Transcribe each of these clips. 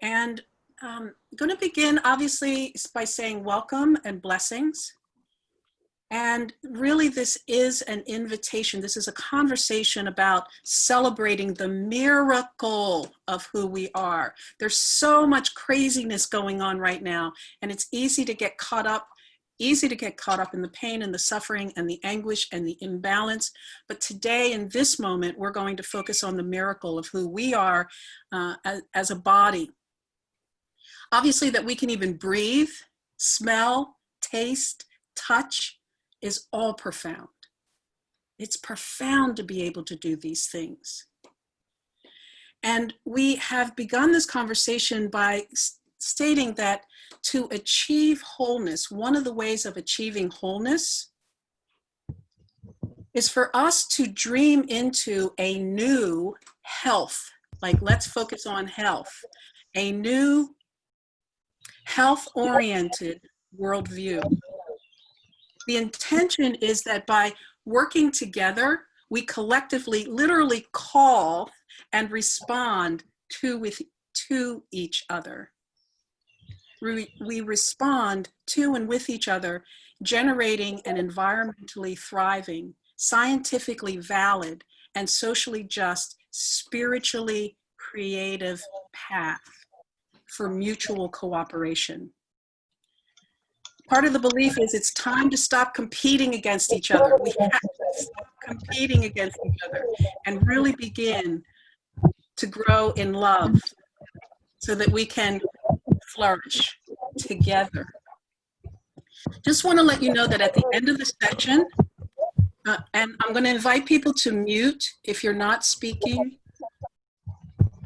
And I'm going to begin, obviously, by saying welcome and blessings. And really, this is an invitation. This is a conversation about celebrating the miracle of who we are. There's so much craziness going on right now, and it's easy to get caught up in the pain and the suffering and the anguish and the imbalance. But today, in this moment, we're going to focus on the miracle of who we are as a body. Obviously, that we can even breathe, smell, taste, touch is all profound. It's profound to be able to do these things. And we have begun this conversation by stating that to achieve wholeness, one of the ways of achieving wholeness is for us to dream into a new health. Like, let's focus on health, a new health-oriented worldview. The intention is that by working together, we collectively literally call and respond to each other. We respond to and with each other, generating an environmentally thriving, scientifically valid, and socially just, spiritually creative path for mutual cooperation. Part of the belief is it's time to stop competing against each other. We have to stop competing against each other and really begin to grow in love so that we can flourish together. Just want to let you know that at the end of the session, and I'm going to invite people to mute if you're not speaking.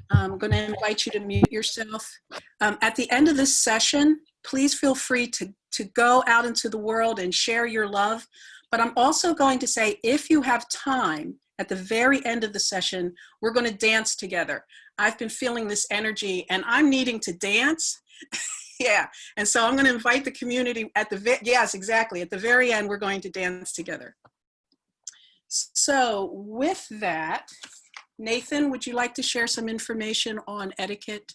I'm going to invite you to mute yourself. At the end of this session, please feel free to go out into the world and share your love. But I'm also going to say, if you have time, at the very end of the session, we're going to dance together. I've been feeling this energy and I'm needing to dance. Yeah, and so I'm going to invite the community yes, exactly. At the very end, we're going to dance together. So with that, Nathan, would you like to share some information on etiquette?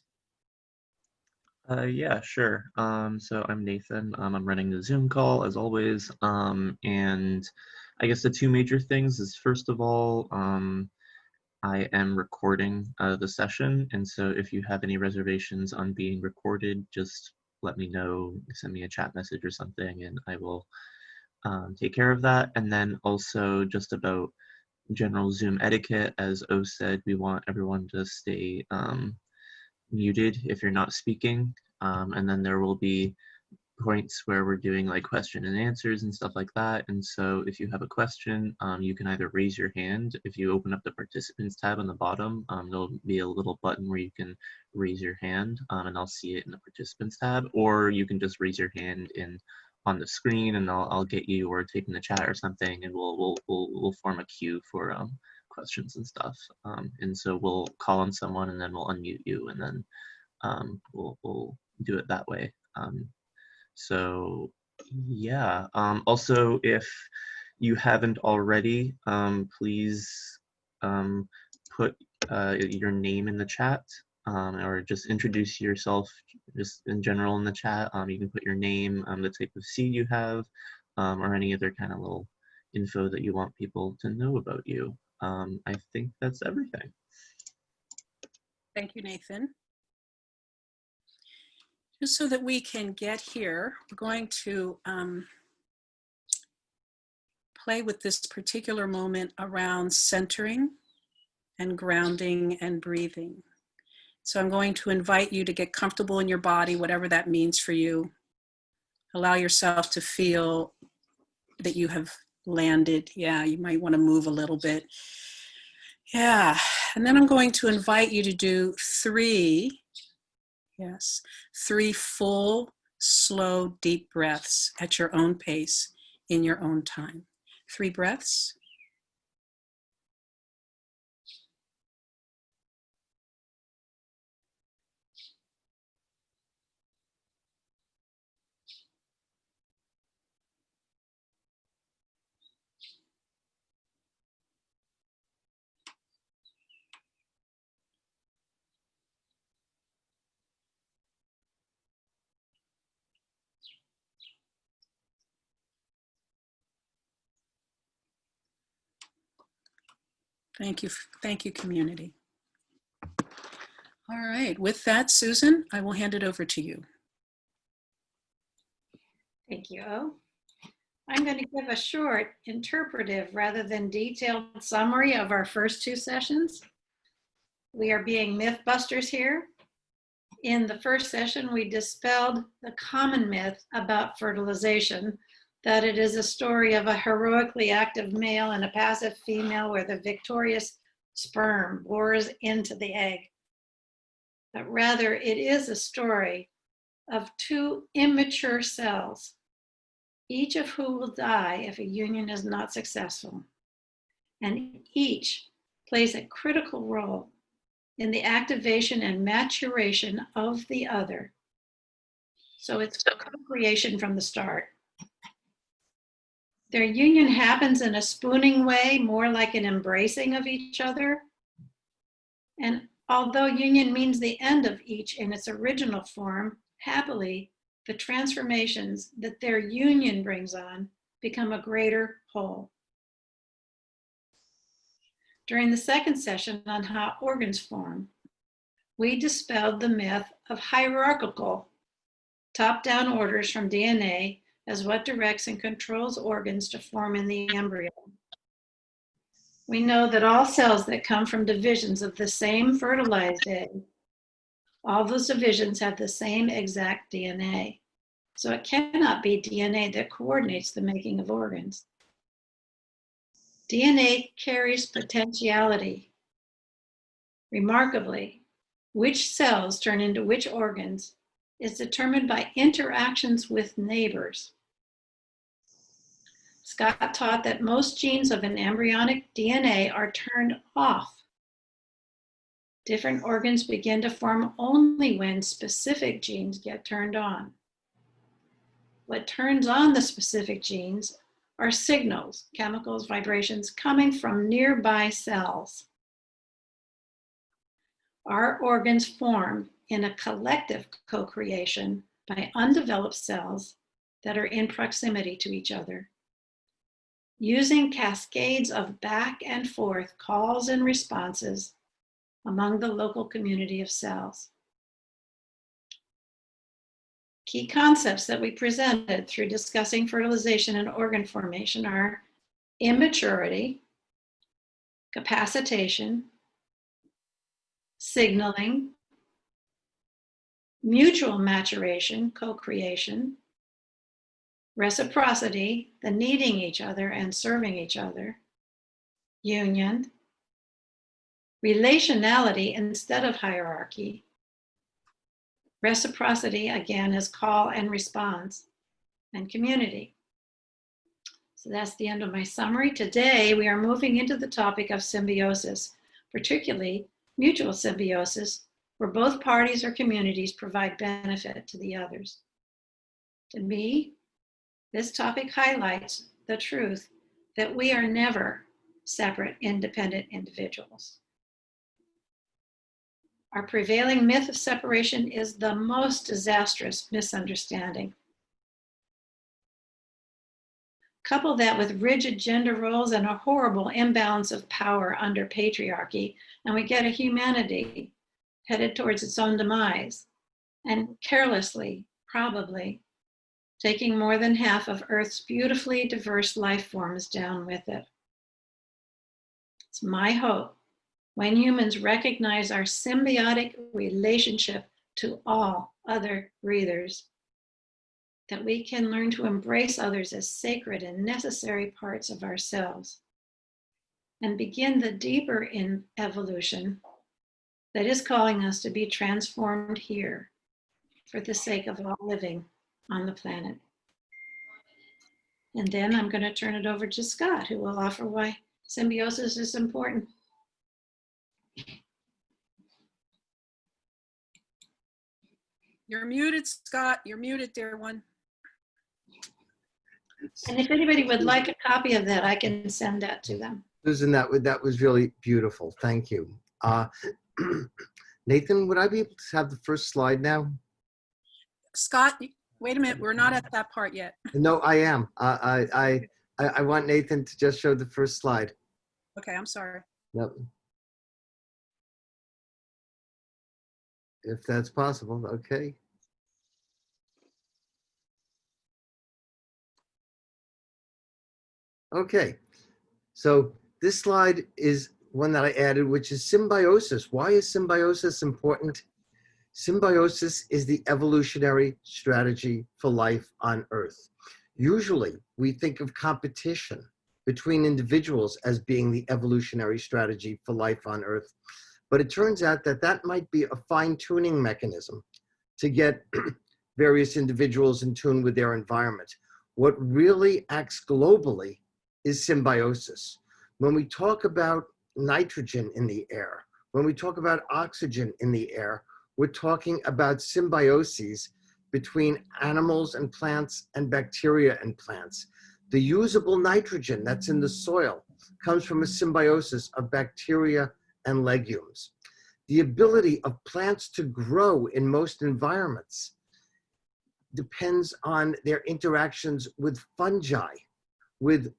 Yeah, sure. So I'm Nathan. I'm running the Zoom call as always. And I guess the two major things is, first of all, I am recording the session. And so if you have any reservations on being recorded, just let me know, send me a chat message or something, and I will take care of that. And then also just about general Zoom etiquette, as O said, we want everyone to stay muted if you're not speaking, and then there will be points where we're doing like question and answers and stuff like that. And so if you have a question, you can either raise your hand. If you open up the participants tab on the bottom, there'll be a little button where you can raise your hand, and I'll see it in the participants tab, or you can just raise your hand on the screen and I'll get you, or type in the chat or something, and we'll form a queue for questions and stuff. And so we'll call on someone and then we'll unmute you, and then we'll do it that way. So yeah, also if you haven't already, please put your name in the chat, or just introduce yourself just in general in the chat. You can put your name, the type of seed you have, or any other kind of little info that you want people to know about you. I think that's everything. Thank you, Nathan. Just so that we can get here, we're going to play with this particular moment around centering and grounding and breathing. So I'm going to invite you to get comfortable in your body, whatever that means for you. Allow yourself to feel that you have landed. Yeah, you might want to move a little bit. Yeah, and then I'm going to invite you to do three full, slow, deep breaths at your own pace, in your own time. 3 breaths. Thank you, community. All right, with that, Susan, I will hand it over to you. Thank you. I'm going to give a short interpretive rather than detailed summary of our first two sessions. We are being Mythbusters here. In the first session, we dispelled the common myth about fertilization, that it is a story of a heroically active male and a passive female where the victorious sperm bores into the egg. But rather, it is a story of two immature cells, each of whom will die if a union is not successful. And each plays a critical role in the activation and maturation of the other. So it's co-creation from the start. Their union happens in a spooning way, more like an embracing of each other. And although union means the end of each in its original form, happily, the transformations that their union brings on become a greater whole. During the second session on how organs form, we dispelled the myth of hierarchical top-down orders from DNA as what directs and controls organs to form in the embryo. We know that all cells that come from divisions of the same fertilized egg, all those divisions have the same exact DNA. So it cannot be DNA that coordinates the making of organs. DNA carries potentiality. Remarkably, which cells turn into which organs is determined by interactions with neighbors. Scott taught that most genes of an embryonic DNA are turned off. Different organs begin to form only when specific genes get turned on. What turns on the specific genes are signals, chemicals, vibrations coming from nearby cells. Our organs form in a collective co-creation by undeveloped cells that are in proximity to each other, using cascades of back and forth calls and responses among the local community of cells. Key concepts that we presented through discussing fertilization and organ formation are immaturity, capacitation, signaling, mutual maturation, co-creation, reciprocity, the needing each other and serving each other, union, relationality instead of hierarchy, reciprocity again as call and response, and community. So that's the end of my summary. Today we are moving into the topic of symbiosis, particularly mutual symbiosis, where both parties or communities provide benefit to the others. To me, this topic highlights the truth that we are never separate, independent individuals. Our prevailing myth of separation is the most disastrous misunderstanding. Couple that with rigid gender roles and a horrible imbalance of power under patriarchy, and we get a humanity headed towards its own demise, and carelessly, probably, taking more than half of Earth's beautifully diverse life forms down with it. It's my hope when humans recognize our symbiotic relationship to all other breathers, that we can learn to embrace others as sacred and necessary parts of ourselves and begin the deeper in evolution that is calling us to be transformed here for the sake of all living on the planet. And then I'm going to turn it over to Scott, who will offer why symbiosis is important. You're muted, Scott. You're muted, dear one. And if anybody would like a copy of that, I can send that to them. Susan, that was really beautiful. Thank you. Nathan, would I be able to have the first slide now? Scott, wait a minute. We're not at that part yet. No, I am. I want Nathan to just show the first slide. Okay, I'm sorry. Yep. If that's possible, okay. Okay, so this slide is one that I added, which is symbiosis. Why is symbiosis important? Symbiosis is the evolutionary strategy for life on Earth. Usually, we think of competition between individuals as being the evolutionary strategy for life on Earth. But it turns out that that might be a fine-tuning mechanism to get various individuals in tune with their environment. What really acts globally is symbiosis. When we talk about nitrogen in the air, when we talk about oxygen in the air, we're talking about symbioses between animals and plants and bacteria and plants. The usable nitrogen that's in the soil comes from a symbiosis of bacteria and legumes. The ability of plants to grow in most environments depends on their interactions with fungi, with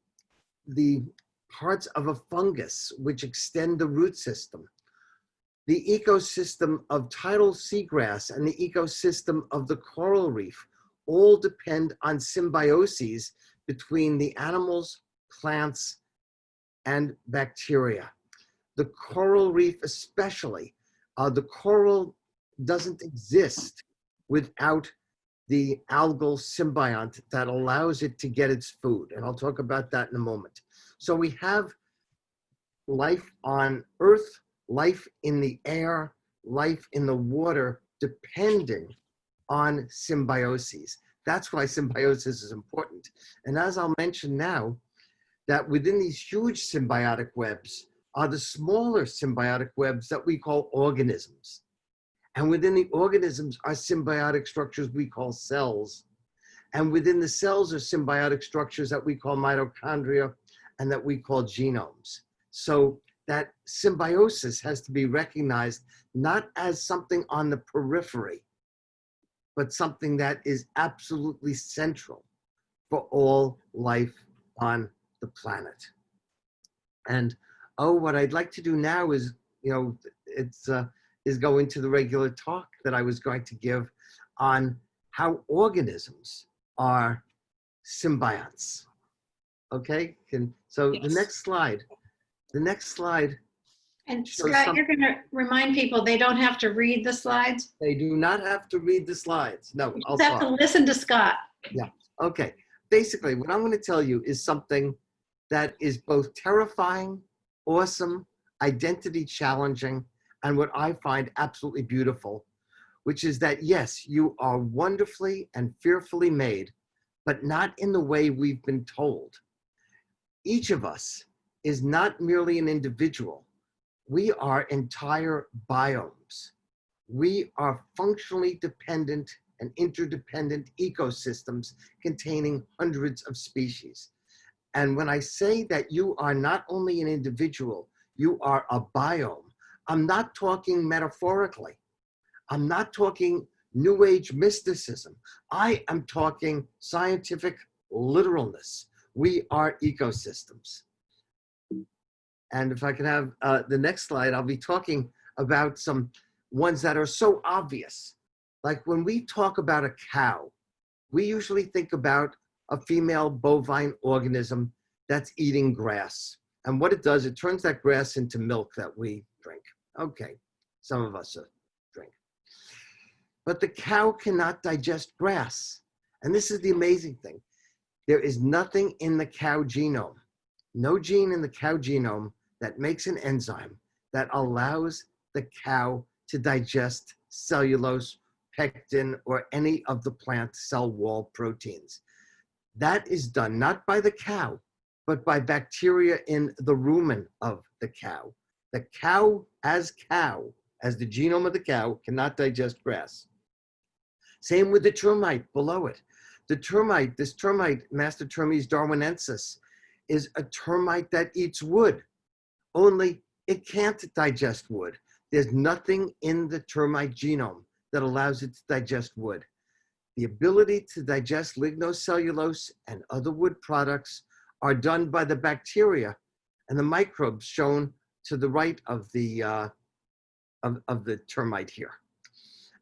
the parts of a fungus which extend the root system. The ecosystem of tidal seagrass and the ecosystem of the coral reef all depend on symbioses between the animals, plants, and bacteria. The coral reef especially, the coral doesn't exist without the algal symbiont that allows it to get its food. And I'll talk about that in a moment. So we have life on Earth, life in the air, life in the water, depending on symbioses. That's why symbiosis is important. And as I'll mention now, that within these huge symbiotic webs are the smaller symbiotic webs that we call organisms. And within the organisms are symbiotic structures we call cells. And within the cells are symbiotic structures that we call mitochondria and that we call genomes. So that symbiosis has to be recognized not as something on the periphery, but something that is absolutely central for all life on the planet. And what I'd like to do now is, is go into the regular talk that I was going to give on how organisms are symbionts. Okay, so Yes. the next slide. And shows Scott, you're going to remind people they don't have to read the slides. They do not have to read the slides. No, You I'll just have to talk. listen to Scott. Okay, basically what I'm going to tell you is something that is both terrifying, awesome, identity challenging, and what I find absolutely beautiful, which is that yes, you are wonderfully and fearfully made, but not in the way we've been told. Each of us is not merely an individual. We are entire biomes. We are functionally dependent and interdependent ecosystems containing hundreds of species. And when I say that you are not only an individual, you are a biome, I'm not talking metaphorically. I'm not talking New Age mysticism. I am talking scientific literalness. We are ecosystems. And if I can have the next slide, I'll be talking about some ones that are so obvious. Like when we talk about a cow, we usually think about a female bovine organism that's eating grass. And what it does, it turns that grass into milk that we drink. Okay, some of us drink. But the cow cannot digest grass. And this is the amazing thing. There is nothing in the cow genome, no gene in the cow genome that makes an enzyme that allows the cow to digest cellulose, pectin, or any of the plant cell wall proteins. That is done not by the cow, but by bacteria in the rumen of the cow. The cow, as the genome of the cow, cannot digest grass. Same with the termite below it. The termite, this termite, Mastotermes darwinensis, is a termite that eats wood, only it can't digest wood. There's nothing in the termite genome that allows it to digest wood. The ability to digest lignocellulose and other wood products are done by the bacteria and the microbes shown to the right of the termite here.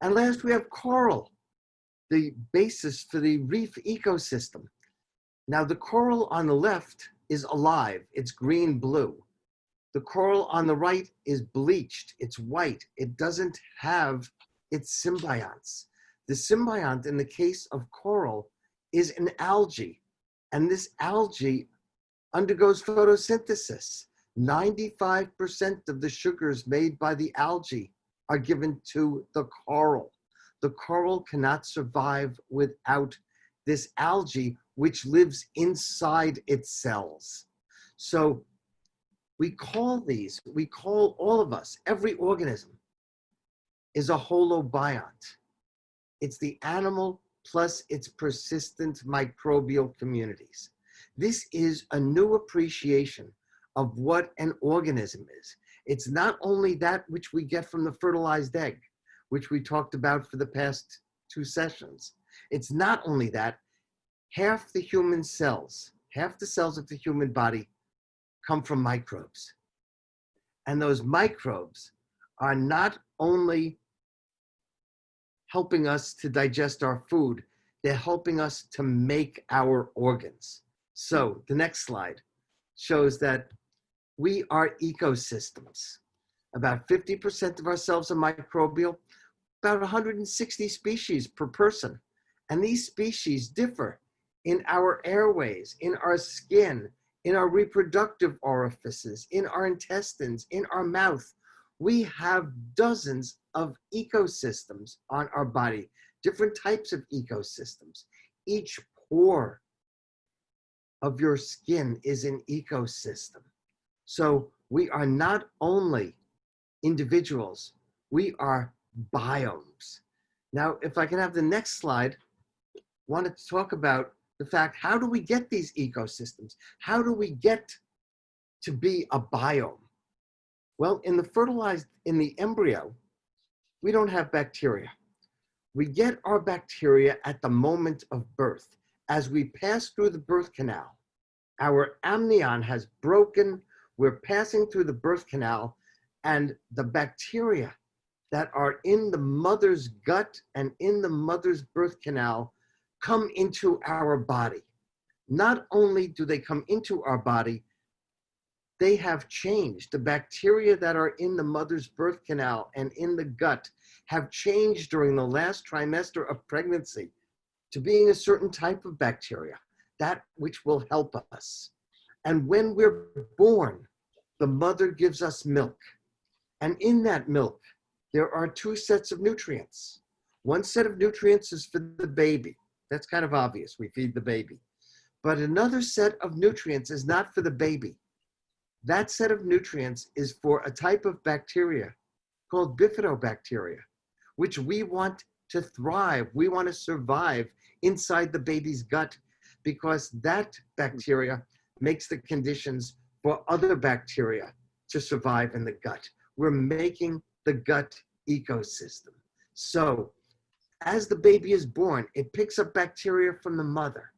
And last, we have coral, the basis for the reef ecosystem. Now, the coral on the left is alive. It's green-blue. The coral on the right is bleached. It's white. It doesn't have its symbionts. The symbiont in the case of coral is an algae, and this algae undergoes photosynthesis. 95% of the sugars made by the algae are given to the coral. The coral cannot survive without this algae, which lives inside its cells. So we call all of us, every organism is a holobiont. It's the animal plus its persistent microbial communities. This is a new appreciation of what an organism is. It's not only that which we get from the fertilized egg, which we talked about for the past 2 sessions. It's not only that, half the human cells, half the cells of the human body come from microbes. And those microbes are not only helping us to digest our food, they're helping us to make our organs. So the next slide shows that we are ecosystems. About 50% of our cells are microbial, about 160 species per person. And these species differ in our airways, in our skin, in our reproductive orifices, in our intestines, in our mouth. We have dozens of ecosystems on our body, different types of ecosystems. Each pore of your skin is an ecosystem. So we are not only individuals, we are biomes. Now, if I can have the next slide, I wanted to talk about the fact, how do we get these ecosystems? How do we get to be a biome? Well, in the embryo, we don't have bacteria. We get our bacteria at the moment of birth. As we pass through the birth canal, our amnion has broken, we're passing through the birth canal, and the bacteria that are in the mother's gut and in the mother's birth canal come into our body. Not only do they come into our body, they have changed. The bacteria that are in the mother's birth canal and in the gut have changed during the last trimester of pregnancy to being a certain type of bacteria, that which will help us. And when we're born, the mother gives us milk. And in that milk, there are 2 sets of nutrients. One set of nutrients is for the baby. That's kind of obvious. We feed the baby. But another set of nutrients is not for the baby. That set of nutrients is for a type of bacteria called bifidobacteria, which we want to thrive. We want to survive inside the baby's gut because that bacteria makes the conditions for other bacteria to survive in the gut. We're making the gut ecosystem. So as the baby is born, it picks up bacteria from the mother.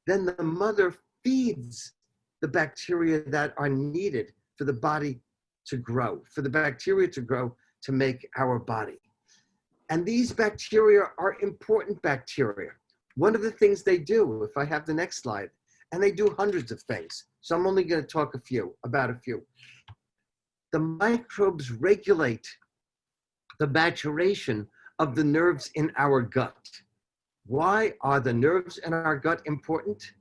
Then the mother feeds the bacteria that are needed for the body to grow, for the bacteria to grow to make our body. And these bacteria are important bacteria. One of the things they do, if I have the next slide, and they do hundreds of things, so I'm only going to talk about a few. The microbes regulate the maturation of the nerves in our gut. Why are the nerves in our gut important?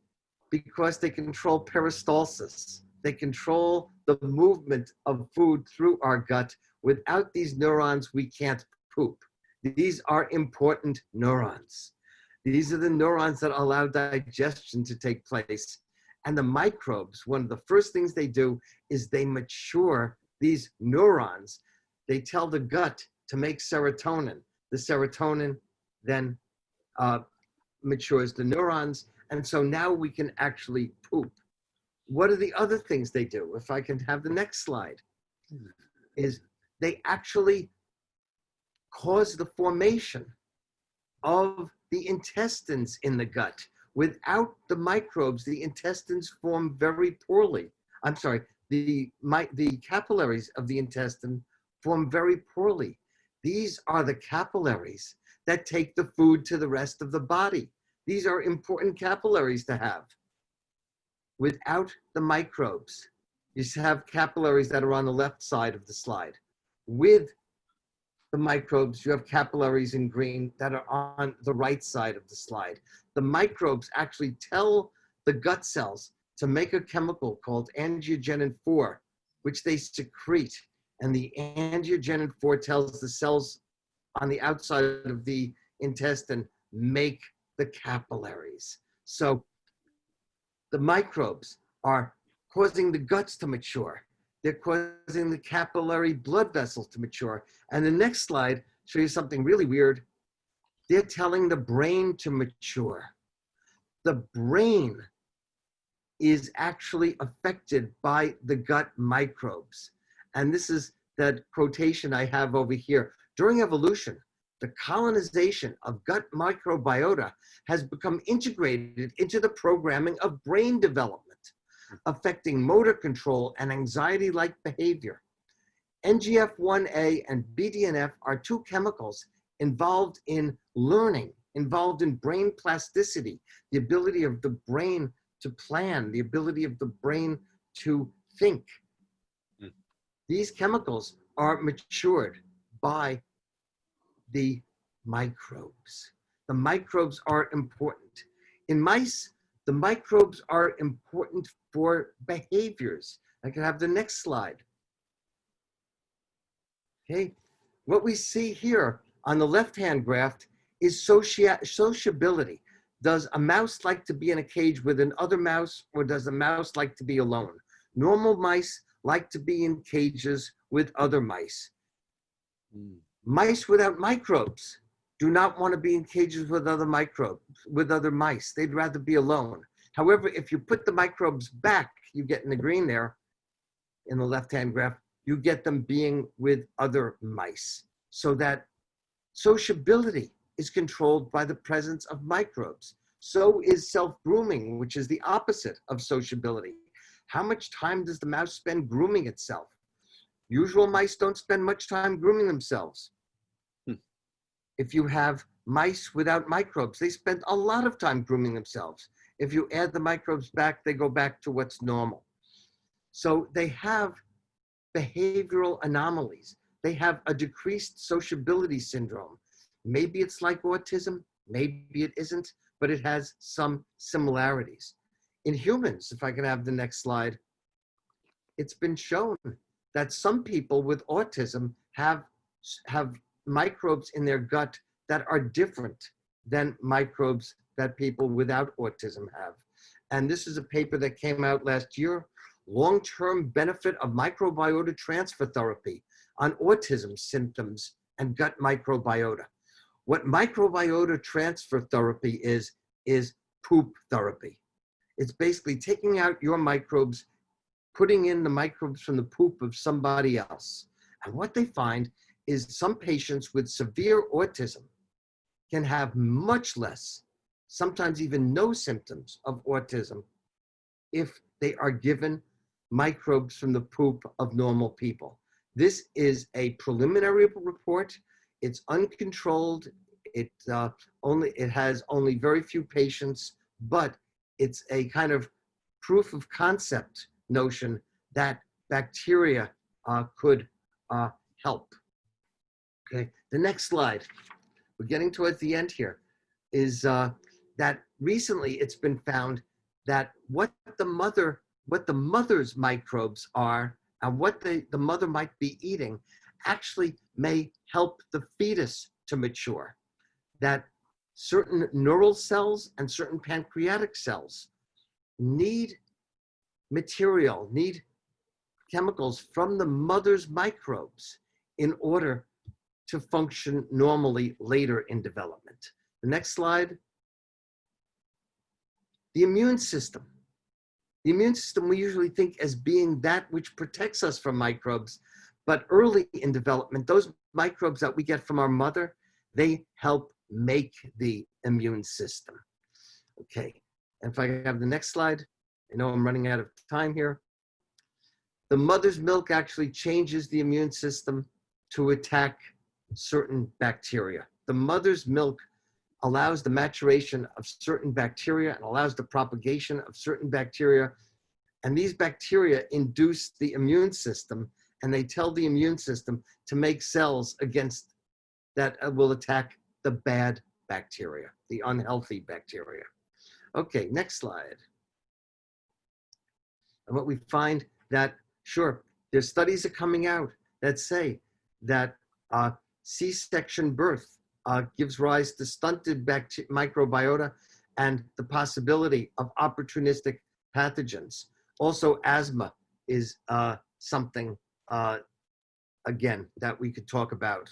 Because they control peristalsis. They control the movement of food through our gut. Without these neurons, we can't poop. These are important neurons. These are the neurons that allow digestion to take place. And the microbes, one of the first things they do is they mature these neurons. They tell the gut to make serotonin. The serotonin then matures the neurons. And so now we can actually poop. What are the other things they do? If I can have the next slide, is they actually cause the formation of the intestines in the gut. Without the microbes, the intestines form very poorly. I'm sorry, the capillaries of the intestine form very poorly. These are the capillaries that take the food to the rest of the body. These are important capillaries to have. Without the microbes, you have capillaries that are on the left side of the slide. With the microbes, you have capillaries in green that are on the right side of the slide. The microbes actually tell the gut cells to make a chemical called angiogenin-4, which they secrete. And the angiogenin-4 tells the cells on the outside of the intestine, make the capillaries. So the microbes are causing the guts to mature. They're causing the capillary blood vessels to mature. And the next slide shows you something really weird. They're telling the brain to mature. The brain is actually affected by the gut microbes. And this is that quotation I have over here. During evolution, the colonization of gut microbiota has become integrated into the programming of brain development, affecting motor control and anxiety-like behavior. NGF1A and BDNF are two chemicals involved in learning, involved in brain plasticity, the ability of the brain to plan, the ability of the brain to think. These chemicals are matured by the microbes. The microbes are important. In mice, the microbes are important for behaviors. I can have the next slide. Okay, what we see here on the left-hand graph is sociability. Does a mouse like to be in a cage with another mouse, or does a mouse like to be alone? Normal mice like to be in cages with other mice. Mice without microbes do not want to be in cages with other mice. They'd rather be alone. However, if you put the microbes back, you get in the green there, in the left-hand graph, you get them being with other mice. So that sociability is controlled by the presence of microbes. So is self-grooming, which is the opposite of sociability. How much time does the mouse spend grooming itself? Usual mice don't spend much time grooming themselves. If you have mice without microbes, they spend a lot of time grooming themselves. If you add the microbes back, they go back to what's normal. So they have behavioral anomalies. They have a decreased sociability syndrome. Maybe it's like autism, maybe it isn't, but it has some similarities. In humans, if I can have the next slide, it's been shown that some people with autism have microbes in their gut that are different than microbes that people without autism have. And this is a paper that came out last year, long-term benefit of microbiota transfer therapy on autism symptoms and gut microbiota. What microbiota transfer therapy is poop therapy. It's basically taking out your microbes, putting in the microbes from the poop of somebody else. And what they find is some patients with severe autism can have much less, sometimes even no symptoms of autism if they are given microbes from the poop of normal people. This is a preliminary report. It's uncontrolled. It has only very few patients, but it's a kind of proof of concept notion that bacteria could help. Okay, the next slide, we're getting towards the end here, is that recently it's been found that what the mother's microbes are and what the mother might be eating actually may help the fetus to mature. That certain neural cells and certain pancreatic cells need material, need chemicals from the mother's microbes in order to function normally later in development. The next slide. The immune system. The immune system we usually think as being that which protects us from microbes, but early in development, those microbes that we get from our mother, they help make the immune system. Okay, and if I have the next slide, I know I'm running out of time here. The mother's milk actually changes the immune system to attack certain bacteria. The mother's milk allows the maturation of certain bacteria and allows the propagation of certain bacteria. And these bacteria induce the immune system, and they tell the immune system to make cells against that will attack the bad bacteria, the unhealthy bacteria. Okay, next slide. And what we find that, sure, there's studies are coming out that say that C-section birth gives rise to stunted microbiota and the possibility of opportunistic pathogens. Also, asthma is something, again, that we could talk about.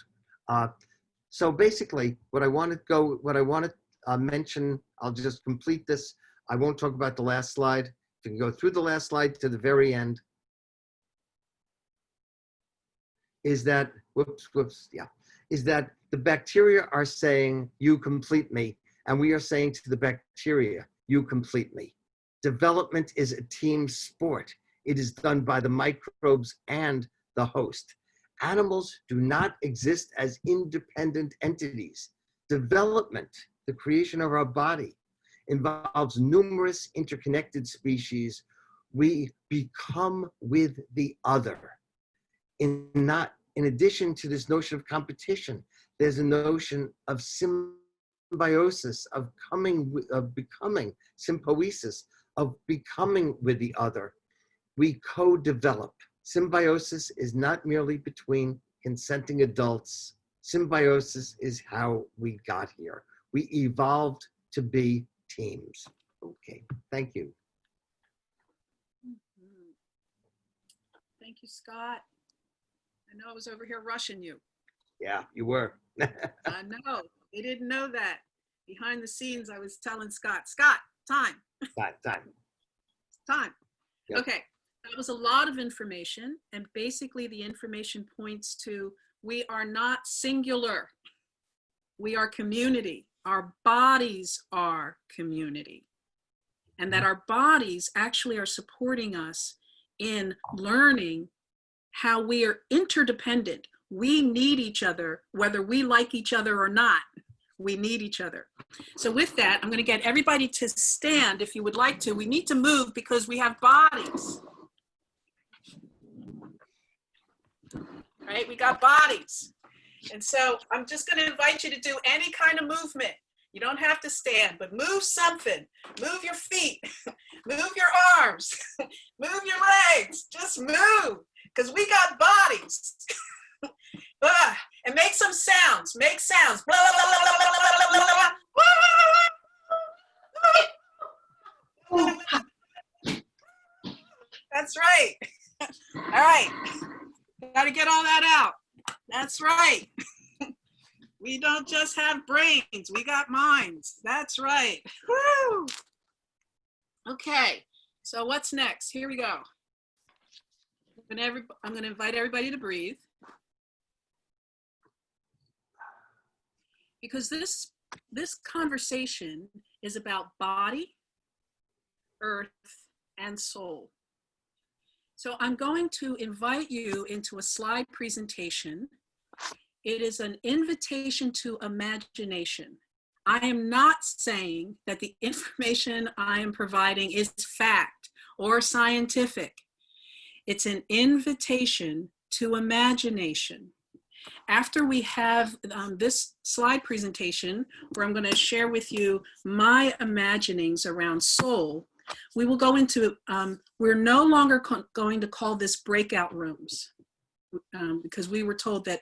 So basically, what I want to mention, I'll just complete this. I won't talk about the last slide. You can go through the last slide to the very end. Is that, is that the bacteria are saying, you complete me, and we are saying to the bacteria, you complete me. Development is a team sport. It is done by the microbes and the host. Animals do not exist as independent entities. Development, the creation of our body, involves numerous interconnected species. We become with the other. In addition to this notion of competition, there's a notion of symbiosis, of becoming, symbiosis, of becoming with the other. We co-develop. Symbiosis is not merely between consenting adults. Symbiosis is how we got here. We evolved to be teams. Okay, thank you. Thank you, Scott. I know I was over here rushing you. Yeah, you were. I know. They didn't know that. Behind the scenes, I was telling Scott, Scott, time. Time. Yep. Okay, that was a lot of information. And basically the information points to, we are not singular. We are community. Our bodies are community. And that our bodies actually are supporting us in learning how we are interdependent. We need each other, whether we like each other or not. We need each other. So with that, I'm going to get everybody to stand if you would like to. We need to move because we have bodies. Right? We got bodies. And so I'm just going to invite you to do any kind of movement. You don't have to stand, but move something. Move your feet, move your arms, move your legs. Just move, because we got bodies. And make some sounds. Make sounds. That's right. All right. Got to get all that out. That's right. We don't just have brains, we got minds. That's right. Woo! Okay, so what's next? Here we go. I'm going to invite everybody to breathe. Because this conversation is about body, earth, and soul. So I'm going to invite you into a slide presentation. It is an invitation to imagination. I am not saying that the information I am providing is fact or scientific. It's an invitation to imagination. After we have this slide presentation, where I'm going to share with you my imaginings around soul, we will go into, we're no longer going to call this breakout rooms, because we were told that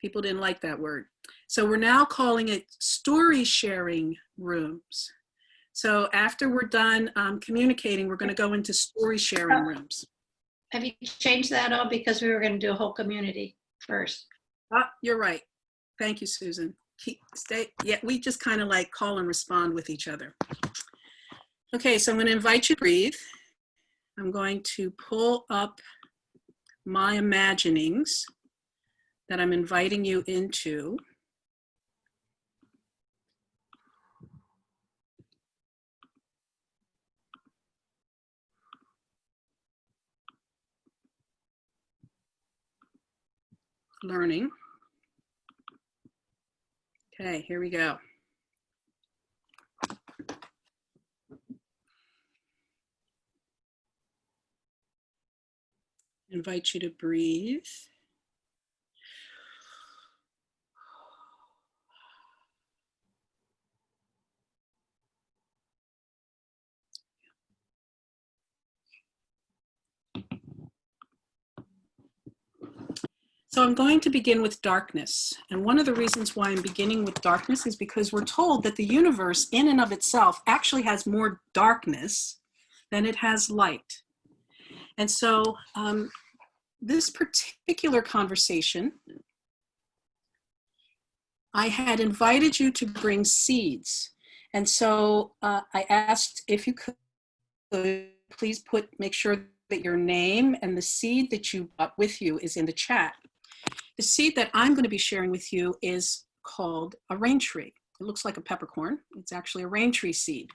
people didn't like that word. So we're now calling it story sharing rooms. So after we're done communicating, we're going to go into story sharing rooms. Have you changed that all? Because we were going to do a whole community first. You're right. Thank you, Susan. Yeah, we just kind of like call and respond with each other. Okay, so I'm going to invite you to breathe. I'm going to pull up my imaginings that I'm inviting you into. learning. Okay, here we go. Invite you to breathe. So I'm going to begin with darkness. And one of the reasons why I'm beginning with darkness is because we're told that the universe in and of itself actually has more darkness than it has light. And so this particular conversation, I had invited you to bring seeds. And so I asked if you could please make sure that your name and the seed that you brought with you is in the chat. The seed that I'm going to be sharing with you is called a rain tree. It looks like a peppercorn. It's actually a rain tree seed.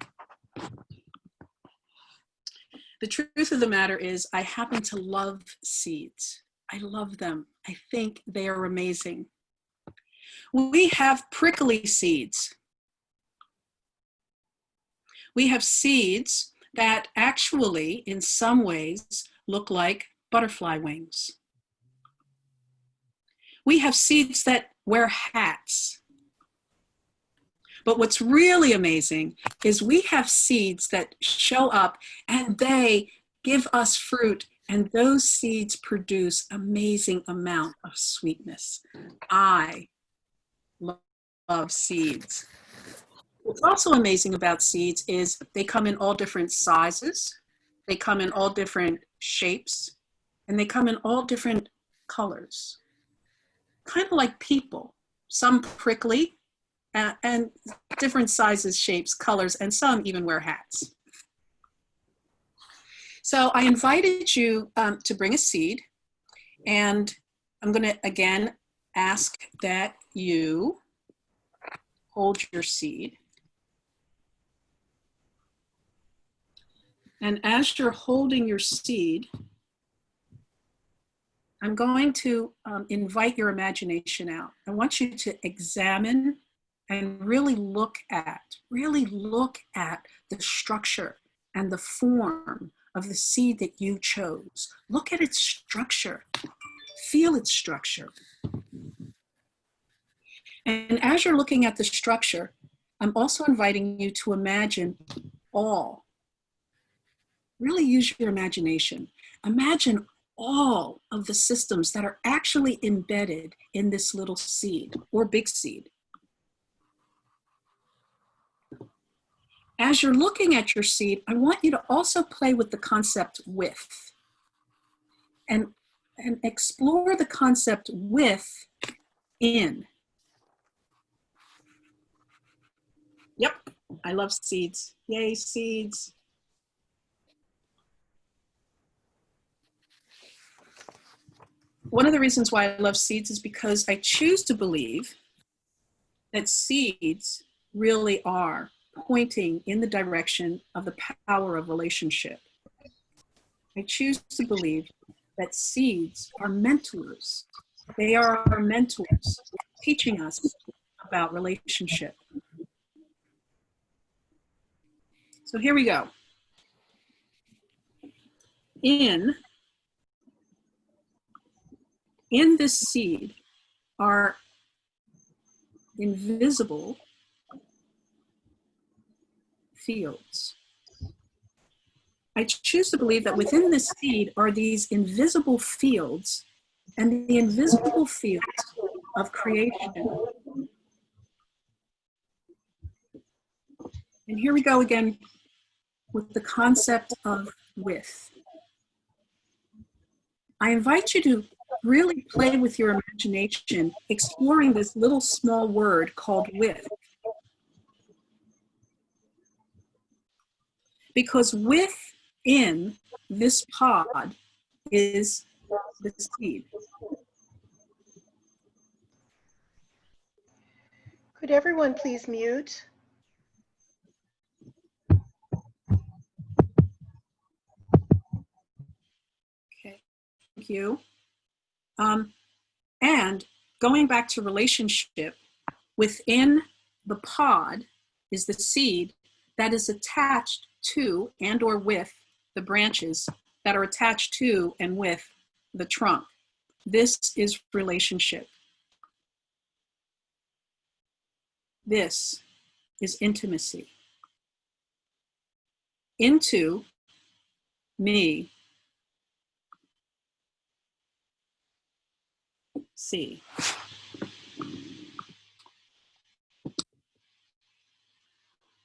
The truth of the matter is I happen to love seeds. I love them. I think they are amazing. We have prickly seeds. We have seeds that actually, in some ways, look like butterfly wings. We have seeds that wear hats. But what's really amazing is we have seeds that show up and they give us fruit, and those seeds produce amazing amount of sweetness. I love seeds. What's also amazing about seeds is they come in all different sizes, they come in all different shapes, and they come in all different colors. Kind of like people, some prickly and different sizes, shapes, colors, and some even wear hats. So I invited you to bring a seed, and I'm going to again ask that you hold your seed. And as you're holding your seed, I'm going to invite your imagination out. I want you to examine and really look at the structure and the form of the seed that you chose. Look at its structure, feel its structure. And as you're looking at the structure, I'm also inviting you to imagine all. Really use your imagination. Imagine all of the systems that are actually embedded in this little seed or big seed. As you're looking at your seed, I want you to also play with the concept with and explore the concept with in. Yep, I love seeds. Yay, seeds. One of the reasons why I love seeds is because I choose to believe that seeds really are pointing in the direction of the power of relationship. I choose to believe that seeds are mentors. They are our mentors, teaching us about relationship. So here we go. In this seed are invisible fields. I choose to believe that within this seed are these invisible fields, and the invisible fields of creation. And here we go again with the concept of with. I invite you to really play with your imagination, exploring this little small word called with. Because within this pod is the seed. Could everyone please mute? Okay, thank you. And going back to relationship, within the pod is the seed that is attached to and or with the branches that are attached to and with the trunk. This is relationship. This is intimacy. Into me. See.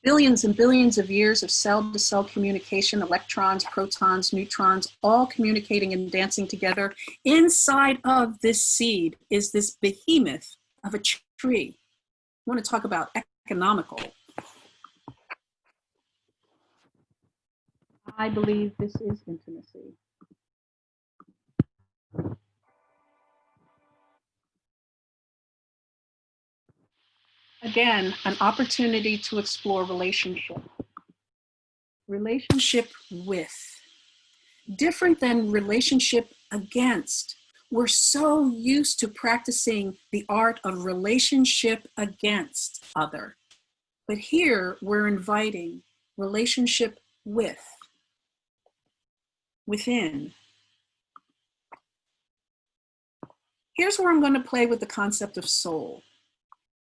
Billions and billions of years of cell-to-cell communication, electrons, protons, neutrons, all communicating and dancing together. Inside of this seed is this behemoth of a tree. I want to talk about economical. I believe this is intimacy. Again, an opportunity to explore relationship. Relationship with. Different than relationship against. We're so used to practicing the art of relationship against other. But here we're inviting relationship with, within. Here's where I'm going to play with the concept of soul.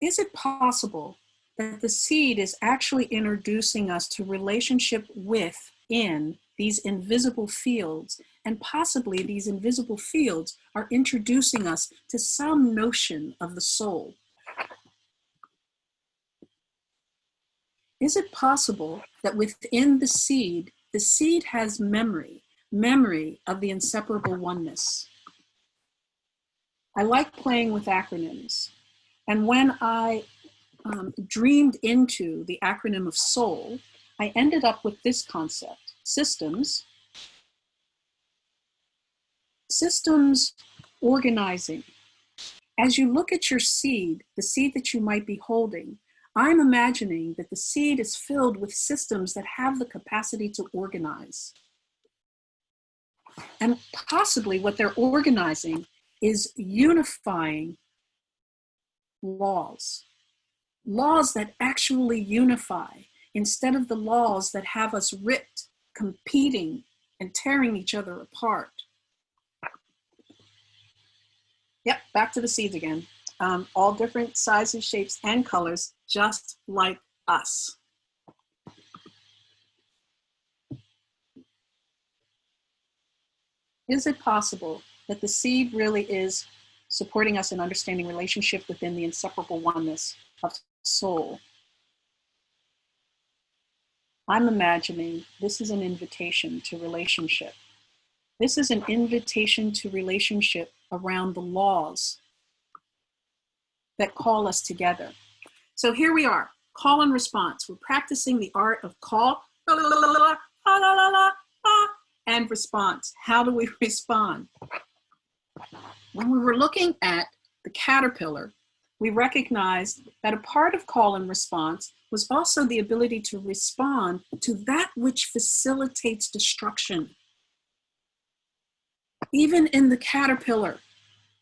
Is it possible that the seed is actually introducing us to relationship within these invisible fields, and possibly these invisible fields are introducing us to some notion of the soul? Is it possible that within the seed has memory of the inseparable oneness? I like playing with acronyms. And when I dreamed into the acronym of SOUL, I ended up with this concept: systems, organizing. As you look at your seed, the seed that you might be holding, I'm imagining that the seed is filled with systems that have the capacity to organize. And possibly what they're organizing is unifying laws that actually unify, instead of the laws that have us ripped, competing, and tearing each other apart. Yep, back to the seeds again. All different sizes, shapes, and colors, just like us. Is it possible that the seed really is supporting us in understanding relationship within the inseparable oneness of soul? I'm imagining this is an invitation to relationship. This is an invitation to relationship around the laws that call us together. So here we are, call and response. We're practicing the art of call and response. How do we respond? When we were looking at the caterpillar, we recognized that a part of call and response was also the ability to respond to that which facilitates destruction. Even in the caterpillar,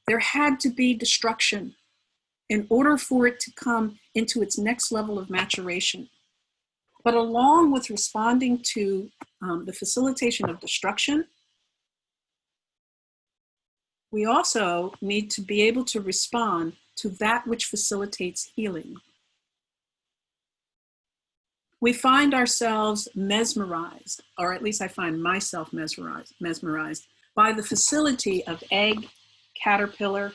there had to be destruction in order for it to come into its next level of maturation. But along with responding to the facilitation of destruction, we also need to be able to respond to that which facilitates healing. We find ourselves mesmerized, or at least I find myself mesmerized by the facility of egg, caterpillar,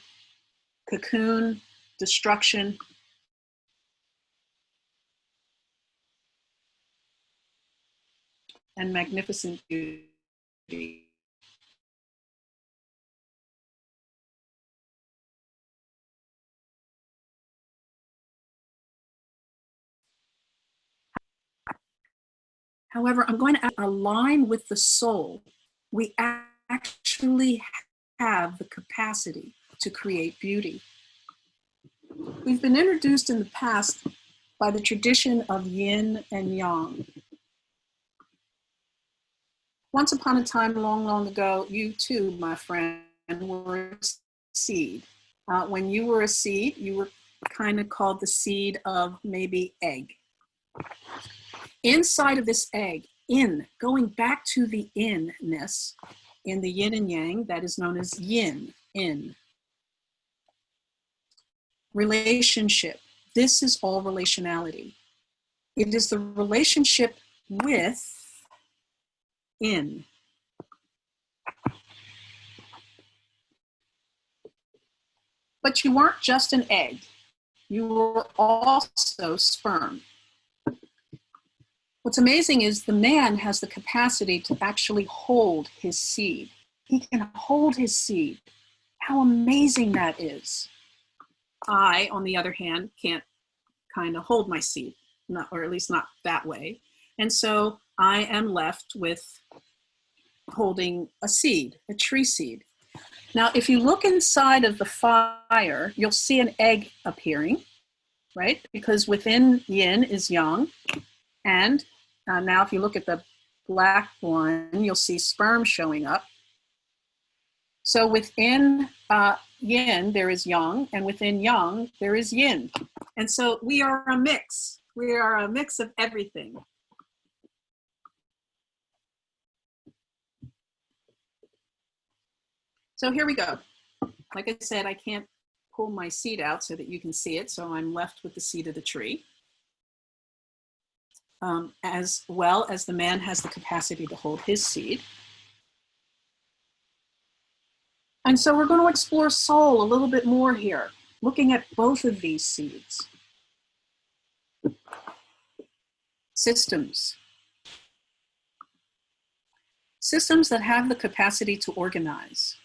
cocoon, destruction, and magnificent beauty. However, I'm going to align with the soul. We actually have the capacity to create beauty. We've been introduced in the past by the tradition of yin and yang. Once upon a time, long, long ago, you too, my friend, were a seed. When you were a seed, you were kind of called the seed of maybe egg. Inside of this egg, going back to the in-ness, in the yin and yang, that is known as yin, in. Relationship. This is all relationality. It is the relationship with in. But you weren't just an egg. You were also sperm. What's amazing is the man has the capacity to actually hold his seed. He can hold his seed. How amazing that is. I, on the other hand, can't kind of hold my seed, or at least not that way. And so I am left with holding a seed, a tree seed. Now, if you look inside of the fire, you'll see an egg appearing, right? Because within yin is yang. And now if you look at the black one, you'll see sperm showing up. So within yin, there is yang, and within yang, there is yin. And so we are a mix. We are a mix of everything. So here we go. Like I said, I can't pull my seed out so that you can see it, so I'm left with the seed of the tree. As well as the man has the capacity to hold his seed. And so we're going to explore soul a little bit more here, looking at both of these seeds. Systems. Systems that have the capacity to organize.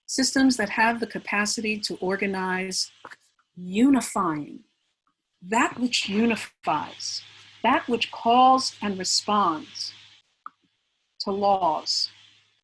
Systems that have the capacity to organize unifying. That which unifies, that which calls and responds to laws.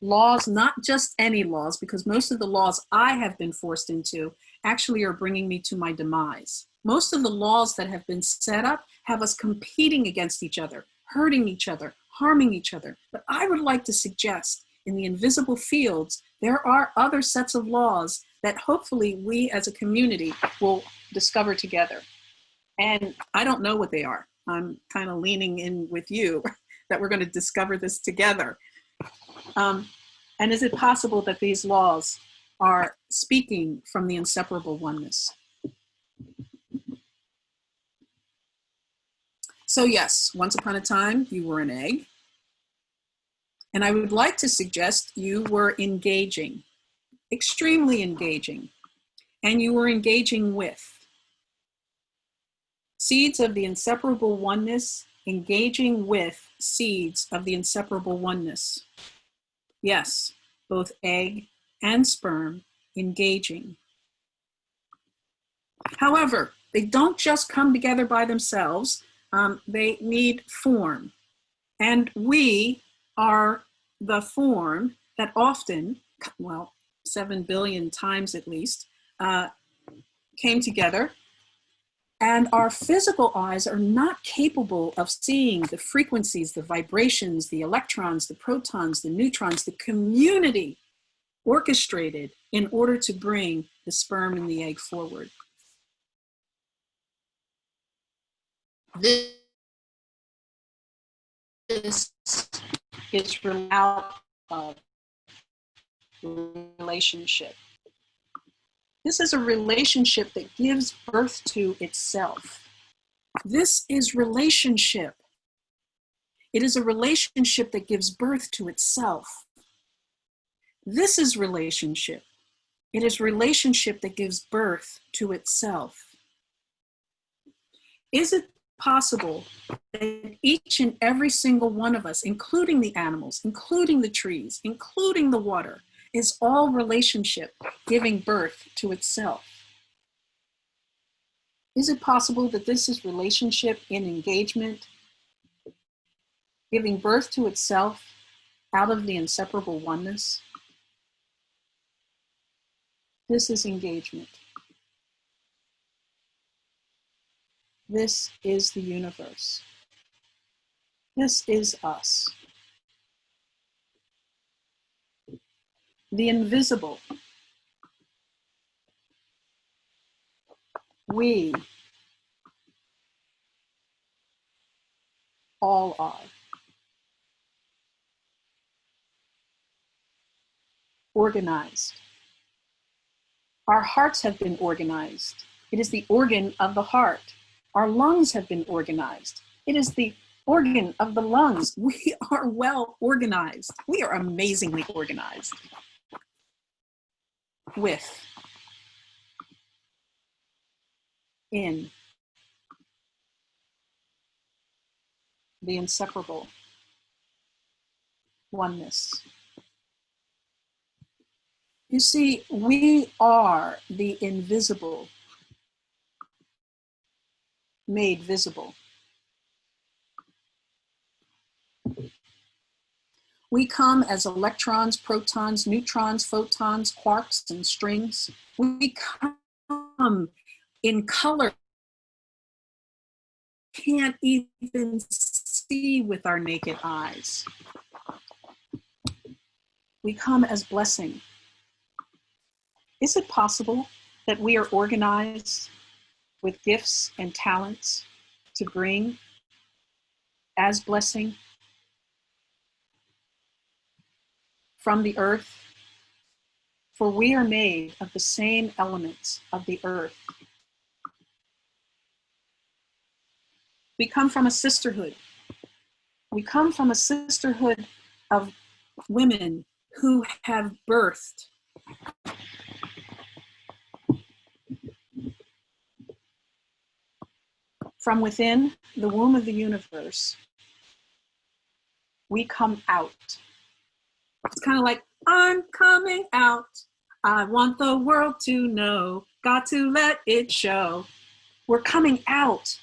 Laws, not just any laws, because most of the laws I have been forced into actually are bringing me to my demise. Most of the laws that have been set up have us competing against each other, hurting each other, harming each other. But I would like to suggest in the invisible fields, there are other sets of laws that hopefully we as a community will discover together. And I don't know what they are. I'm kind of leaning in with you that we're going to discover this together. And is it possible that these laws are speaking from the inseparable oneness? So yes, once upon a time, you were an egg. And I would like to suggest you were engaging, extremely engaging. And you were engaging with seeds of the inseparable oneness, engaging with seeds of the inseparable oneness. Yes, both egg and sperm engaging. However, they don't just come together by themselves. They need form. And we are the form that often, well, 7 billion times at least, came together. And our physical eyes are not capable of seeing the frequencies, the vibrations, the electrons, the protons, the neutrons, the community orchestrated in order to bring the sperm and the egg forward. This is out of relationship. This is a relationship that gives birth to itself. This is relationship. It is a relationship that gives birth to itself. This is relationship. It is relationship that gives birth to itself. Is it possible that each and every single one of us, including the animals, including the trees, including the water, is all relationship giving birth to itself? Is it possible that this is relationship in engagement, giving birth to itself out of the inseparable oneness? This is engagement. This is the universe. This is us. The invisible We all are organized. Our hearts have been organized. It is the organ of the heart. Our lungs have been organized. It is the organ of the lungs. We are well organized. We are amazingly organized. With, in, the inseparable oneness. You see, we are the invisible made visible. We come as electrons, protons, neutrons, photons, quarks, and strings. We come in color. Can't even see with our naked eyes. We come as blessing. Is it possible that we are organized with gifts and talents to bring as blessing from the earth? For we are made of the same elements of the earth. We come from a sisterhood. We come from a sisterhood of women who have birthed from within the womb of the universe. We come out. It's kind of like, I'm coming out. I want the world to know. Got to let it show. We're coming out.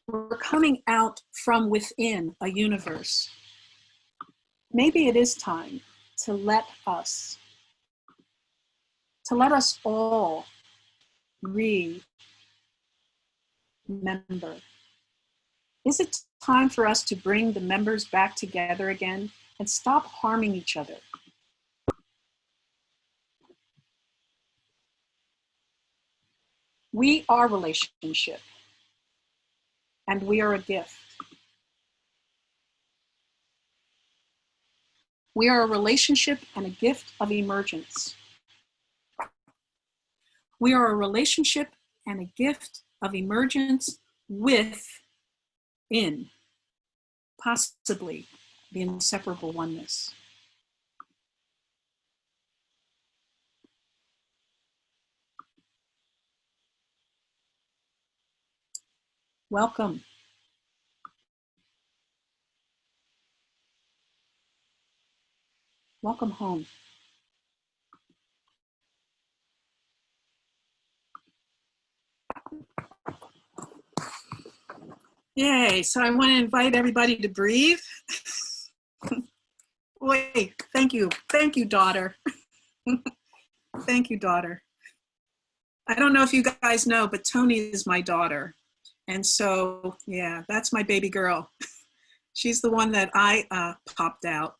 We're coming out from within a universe. Maybe it is time to let us all remember. Is it time for us to bring the members back together again and stop harming each other? We are relationship, and we are a gift. We are a relationship and a gift of emergence. We are a relationship and a gift of emergence within, possibly, the inseparable oneness. Welcome. Welcome home. Yay, so I want to invite everybody to breathe. Wait, thank you, daughter. Thank you, daughter. I don't know if you guys know, but Tony is my daughter. And so, yeah, that's my baby girl. She's the one that I popped out.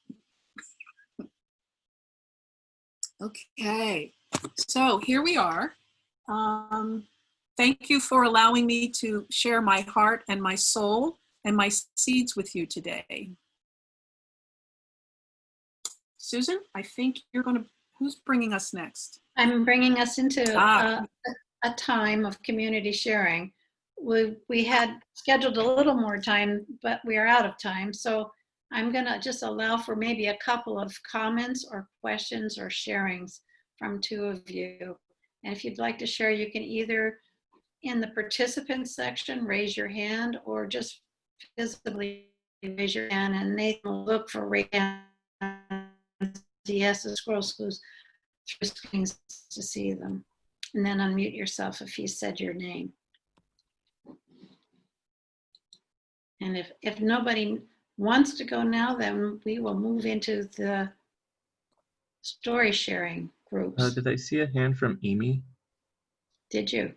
Okay, so here we are. Thank you for allowing me to share my heart and my soul and my seeds with you today. Susan, I think you're going to, who's bringing us next? I'm bringing us into a time of community sharing. We had scheduled a little more time, but we are out of time. So I'm going to just allow for maybe a couple of comments or questions or sharings from two of you. And if you'd like to share, you can either in the participants section, raise your hand, or just visibly raise your hand, and Nathan will look for raise hands. He has to scroll through screens to see them. And then unmute yourself if he said your name. And if nobody wants to go now, then we will move into the story sharing groups. Did I see a hand from Amy? Did you?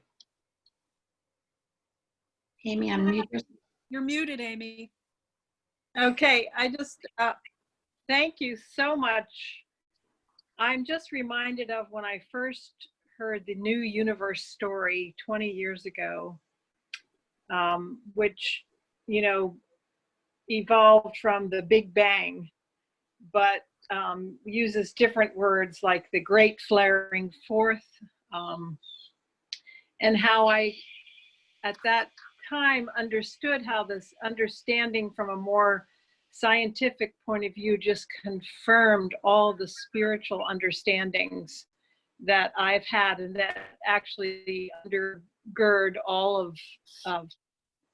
Amy, unmute yourself. You're muted, Amy. Okay, I just, thank you so much. I'm just reminded of when I first heard the New Universe story 20 years ago, which, you know, evolved from the Big Bang, but uses different words like the Great Flaring Forth, and how I, at that time, understood how this understanding from a more scientific point of view just confirmed all the spiritual understandings that I've had, and that actually undergird all of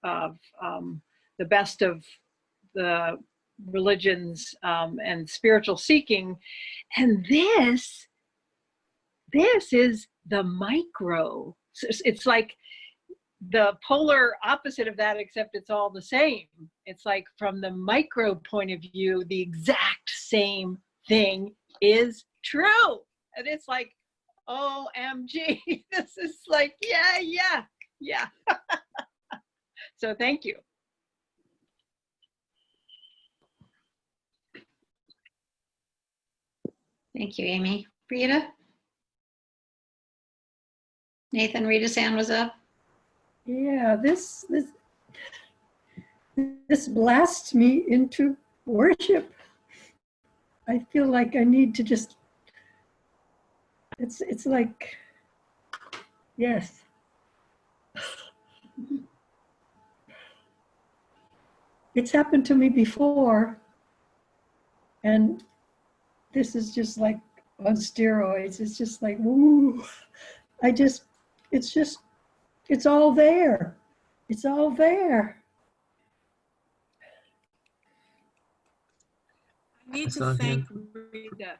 the best of the religions and spiritual seeking. And this is the micro. It's like the polar opposite of that, except it's all the same. It's like from the micro point of view, the exact same thing is true. And it's like, OMG, this is like, yeah. So thank you. Thank you, Amy. Rita? Nathan, Rita's hand was up. Yeah, this blasts me into worship. I feel like I need to just, it's like, yes. It's happened to me before, and this is just like on steroids. It's just like, woo. It's all there. It's all there. I need to thank Rita.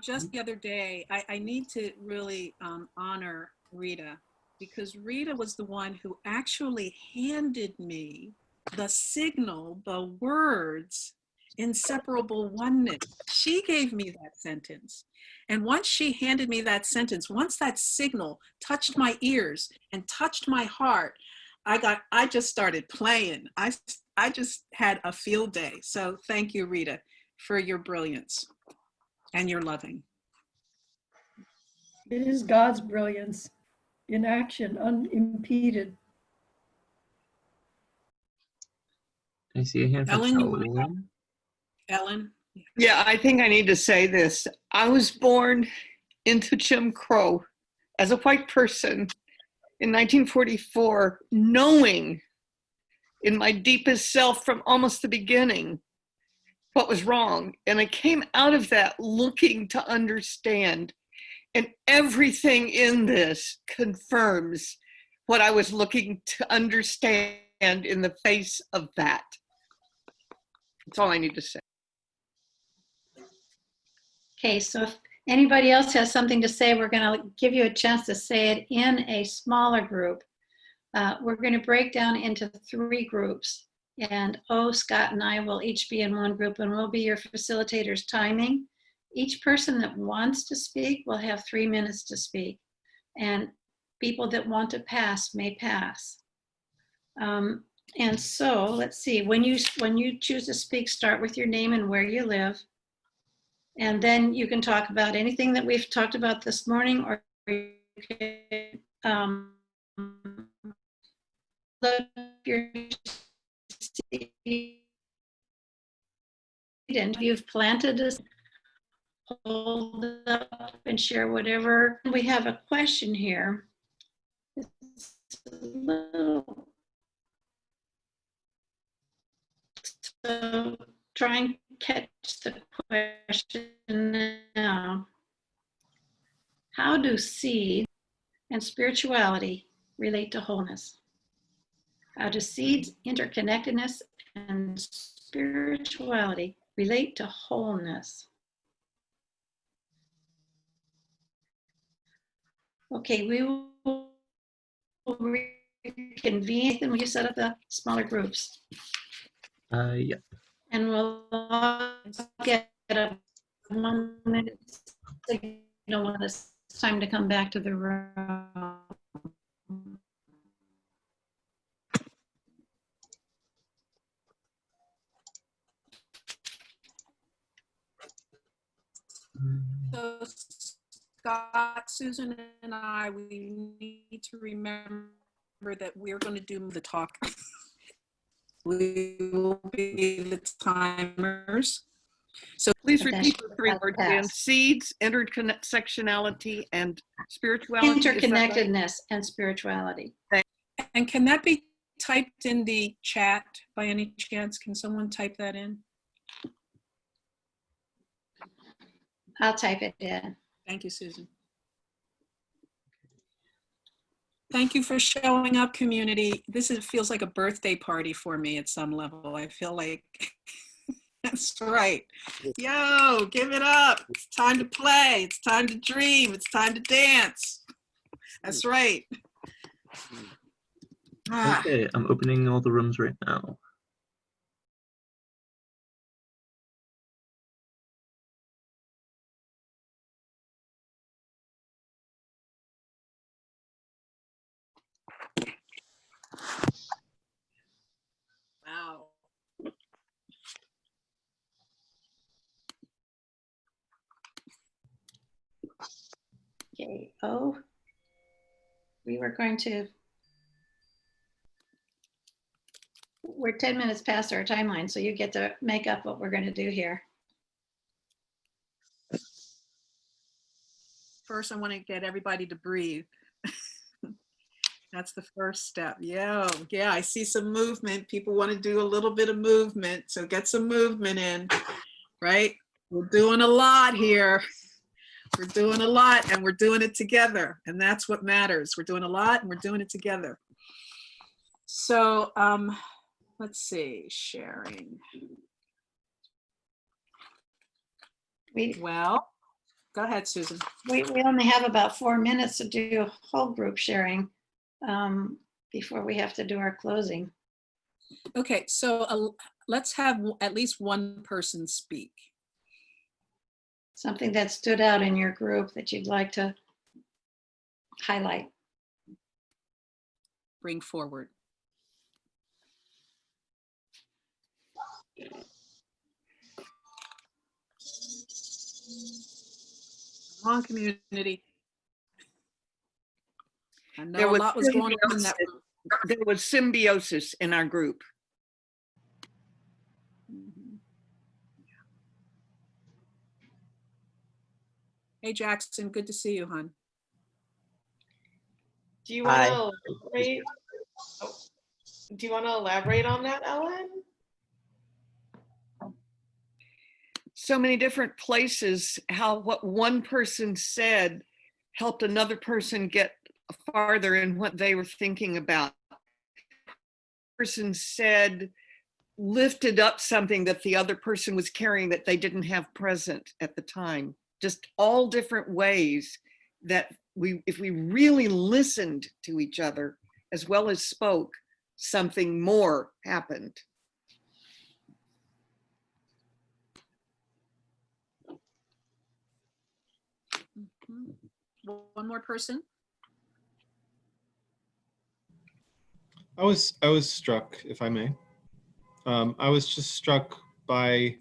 Just the other day, I need to really honor Rita, because Rita was the one who actually handed me the signal, the words, inseparable oneness. She gave me that sentence. And once she handed me that sentence, once that signal touched my ears and touched my heart, I just started playing. I just had a field day. So thank you, Rita, for your brilliance and your loving. It is God's brilliance in action, unimpeded. I see a hand from Ellen, you want to go? Ellen. Ellen? Yeah, I think I need to say this. I was born into Jim Crow as a white person in 1944, knowing in my deepest self from almost the beginning what was wrong. And I came out of that looking to understand. And everything in this confirms what I was looking to understand in the face of that. That's all I need to say. Okay, so if anybody else has something to say, we're going to give you a chance to say it in a smaller group. We're going to break down into 3 groups. And Scott and I will each be in one group, and we'll be your facilitators timing. Each person that wants to speak will have 3 minutes to speak. And people that want to pass may pass. And so let's see, when you choose to speak, start with your name and where you live. And then you can talk about anything that we've talked about this morning, or you can look your seed, and you've planted a hold up and share whatever. We have a question here. It's a little, so try and catch the question now. How do seed and spirituality relate to wholeness? How do seeds, interconnectedness, and spirituality relate to wholeness? Okay, we will reconvene, and we set up the smaller groups. Yeah. And we'll all get a 1 minute signal when it's time to come back to the room. So Scott, Susan, and I, we need to remember that we're going to do the talk. We will be the timers. So Please And then repeat she the three has words again. passed. Seeds, intersectionality, and spirituality. Is that right? Interconnectedness and spirituality. And can that be typed in the chat by any chance? Can someone type that in? I'll type it in. Thank you, Susan. Thank you for showing up, community. Feels like a birthday party for me at some level. I feel like, that's right. Yo, give it up. It's time to play. It's time to dream. It's time to dance. That's right. Ah. Okay, I'm opening all the rooms right now. Wow. Okay. Oh, we were going to. We're 10 minutes past our timeline, so you get to make up what we're going to do here. First, I want to get everybody to breathe. That's the first step. Yeah, I see some movement. People want to do a little bit of movement, so get some movement in, right? We're doing a lot here. We're doing a lot, and we're doing it together, and that's what matters. We're doing a lot, and we're doing it together. So, let's see, sharing. Well, go ahead, Susan. We only have about 4 minutes to do whole group sharing before we have to do our closing. Okay, so let's have at least one person speak. Something that stood out in your group that you'd like to highlight. Bring forward. Come on, community. I know a lot was going on in that room. There was symbiosis in our group. Hey, Jackson, good to see you, hon. Do you want to elaborate? Oh, do you want to elaborate on that, Ellen? So many different places, how what one person said helped another person get farther in what they were thinking about. Person said, lifted up something that the other person was carrying that they didn't have present at the time. Just all different ways that if we really listened to each other as well as spoke, something more happened. One more person. I was struck, if I may. I was just struck by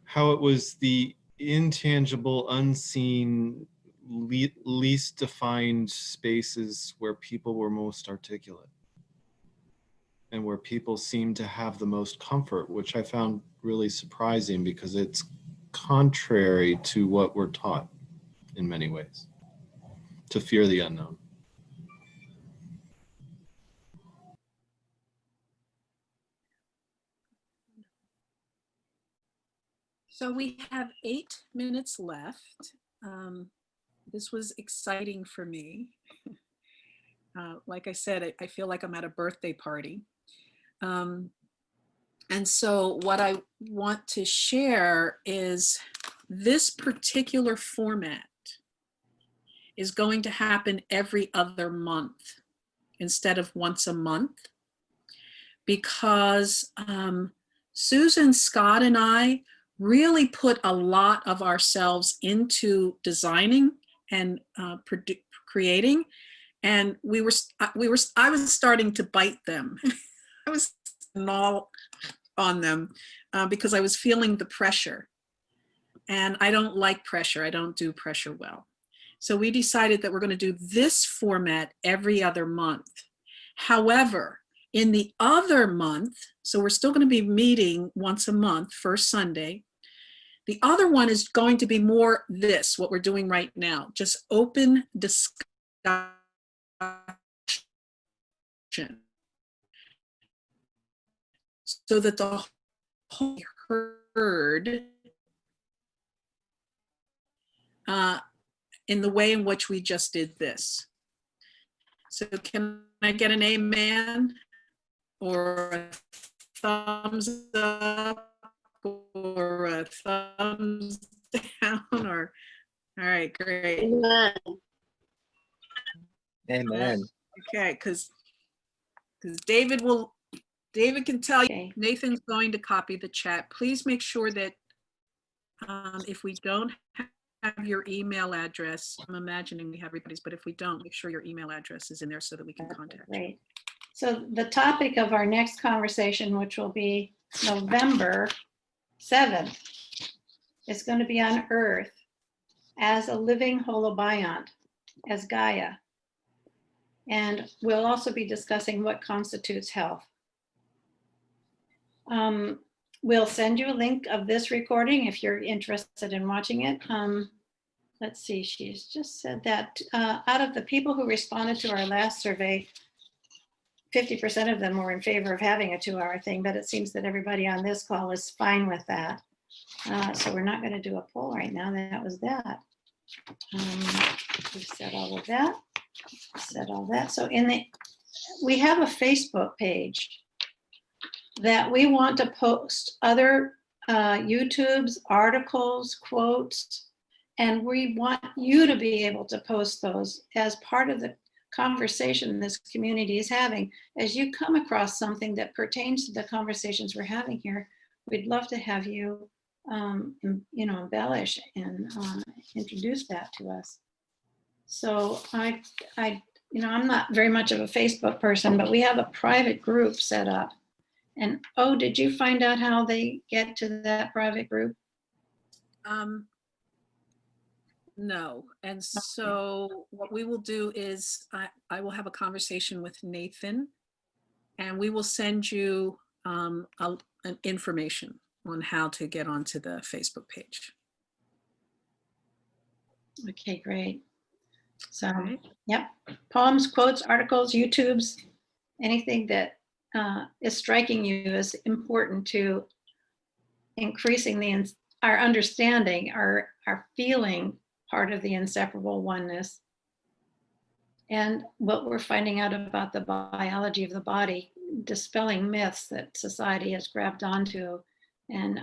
how it was the intangible, unseen, least defined spaces where people were most articulate and where people seemed to have the most comfort, which I found really surprising because it's contrary to what we're taught in many ways, to fear the unknown. So we have 8 minutes left. This was exciting for me. Like I said, I feel like I'm at a birthday party. And so what I want to share is this particular format is going to happen every other month instead of once a month, because Susan, Scott, and I really put a lot of ourselves into designing and creating, and I was starting to bite them. I was all on them because I was feeling the pressure, and I don't like pressure. I don't do pressure well. So we decided that we're going to do this format every other month. However, in the other month, so we're still going to be meeting once a month, first Sunday. The other one is going to be more this, what we're doing right now, just open discussion. So that the whole heard in the way in which we just did this. So can I get an amen or a thumbs up or a thumbs down or, all right, great. Amen. Okay, because David can tell you, Okay. Nathan's going to copy the chat. Please make sure that if we don't have your email address, I'm imagining we have everybody's, but if we don't, make sure your email address is in there so that we can contact you. Great. So the topic of our next conversation, which will be November 7th, is going to be on Earth as a living holobiont, as Gaia. And we'll also be discussing what constitutes health. We'll send you a link of this recording if you're interested in watching it. Let's see, she's just said that out of the people who responded to our last survey, 50% of them were in favor of having a 2-hour thing, but it seems that everybody on this call is fine with that. So we're not going to do a poll right now. That was that. We've said all of that. Said all that. So we have a Facebook page that we want to post other YouTubes, articles, quotes, and we want you to be able to post those as part of the conversation this community is having. As you come across something that pertains to the conversations we're having here, we'd love to have you, embellish and introduce that to us. So I'm not very much of a Facebook person, but we have a private group set up. And did you find out how they get to that private group? No. And so what we will do is I will have a conversation with Nathan and we will send you an information on how to get onto the Facebook page. Okay, great. So, Okay. yep, poems, quotes, articles, YouTubes, anything that is striking you as important to increasing our understanding, our feeling part of the inseparable oneness, and what we're finding out about the biology of the body, dispelling myths that society has grabbed onto and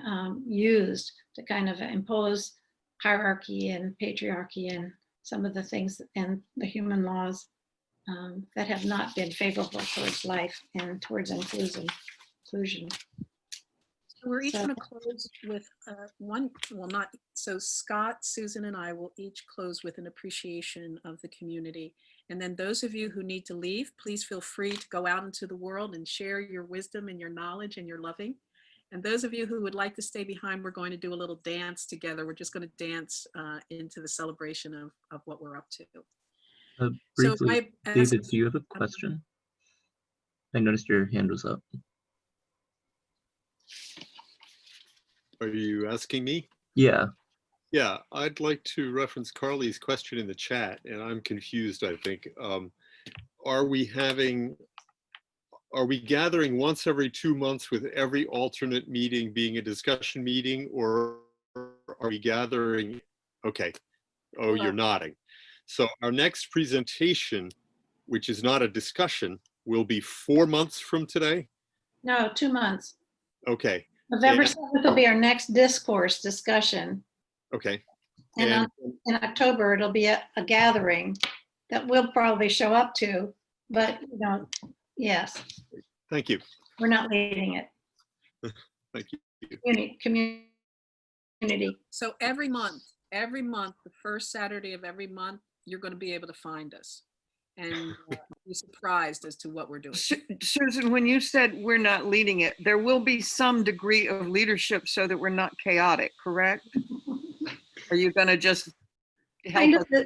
used to kind of impose hierarchy and patriarchy and some of the things and the human laws that have not been favorable towards life and towards inclusion. So we're each going to close with so Scott, Susan, and I will each close with an appreciation of the community. And then those of you who need to leave, please feel free to go out into the world and share your wisdom and your knowledge and your loving. And those of you who would like to stay behind, we're going to do a little dance together. We're just going to dance into the celebration of what we're up to. Briefly, David, do you have a question? I noticed your hand was up. Are you asking me? Yeah. Yeah, I'd like to reference Carly's question in the chat, and I'm confused, I think. Are we gathering once every 2 months with every alternate meeting being a discussion meeting, or are we gathering? Okay. Oh, you're nodding. So our next presentation, which is not a discussion, will be 4 months from today? No, 2 months. Okay. November 7th will be our next discourse discussion. Okay. And in October, it'll be a gathering that we'll probably show up to, but yes. Thank you. We're not leading it. Thank you. Community. So every month, the first Saturday of every month, you're going to be able to find us and be surprised as to what we're doing. Susan, when you said we're not leading it, there will be some degree of leadership so that we're not chaotic, correct? Are you going to just help us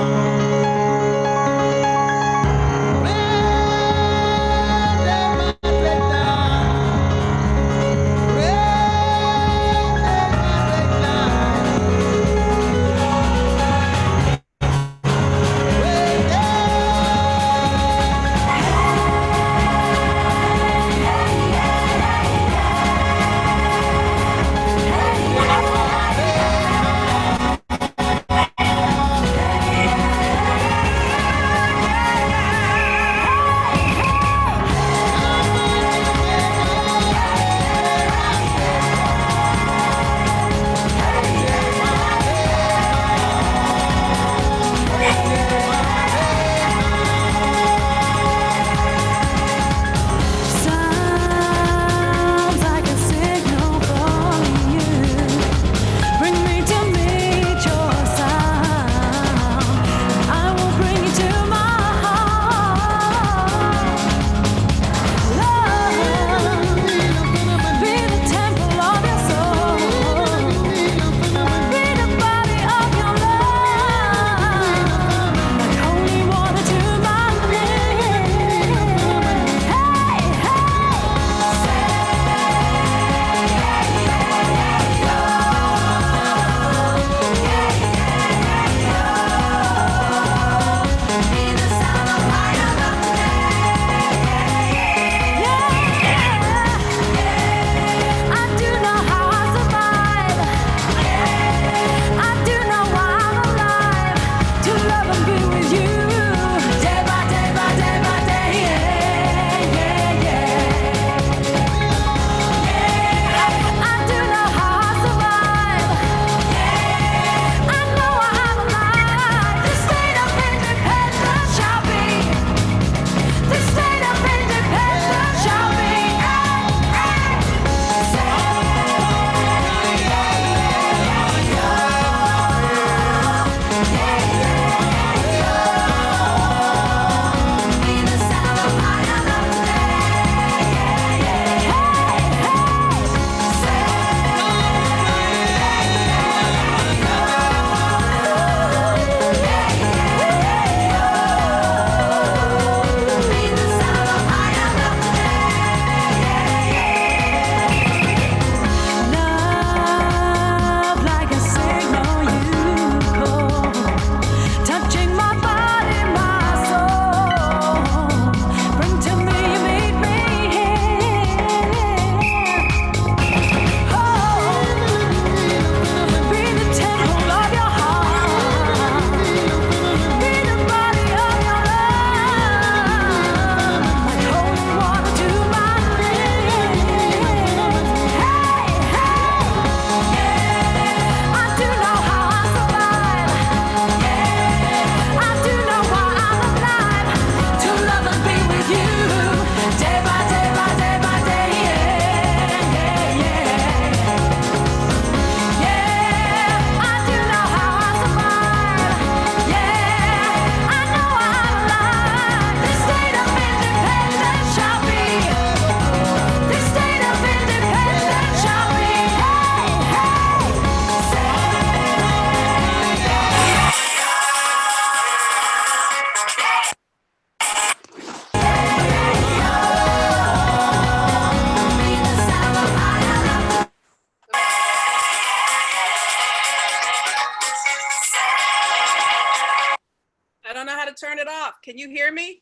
off. Can you hear me?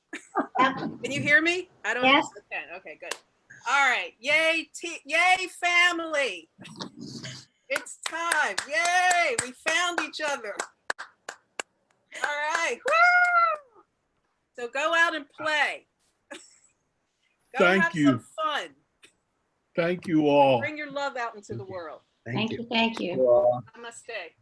Can you hear me? I don't Yes. know. Okay, good. All right. Yay, yay, family. It's time. Yay. We found each other. All right. Woo! So go out and play. Go Thank have you. some fun. Thank you all. Bring your love out into the world. Thank you. Thank you. Namaste.